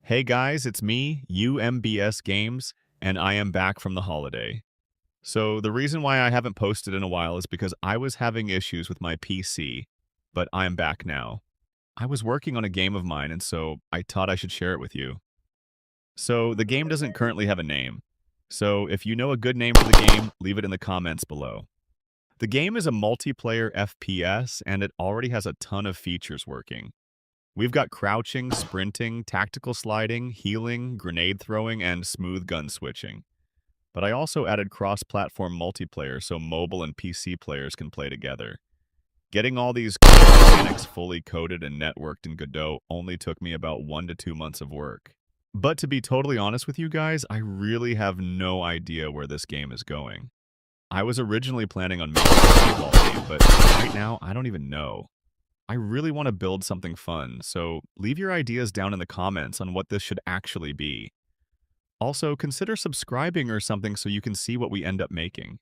Hey guys, it's me, UMBS Games, and I am back from the holiday. So the reason why I haven't posted in a while is because I was having issues with my PC, but I'm back now. I was working on a game of mine, and so I thought I should share it with you. So the game doesn't currently have a name. So if you know a good name for the game, leave it in the comments below. The game is a multiplayer FPS, and it already has a ton of features working. We've got crouching, sprinting, tactical sliding, healing, grenade throwing, and smooth gun switching. But I also added cross-platform multiplayer so mobile and PC players can play together. Getting all these mechanics fully coded and networked in Godot only took me about 1 to 2 months of work. But to be totally honest with you guys, I really have no idea where this game is going. I was originally planning on making a paintball game, but right now I don't even know. I really want to build something fun, so leave your ideas down in the comments on what this should actually be. Also, consider subscribing or something so you can see what we end up making.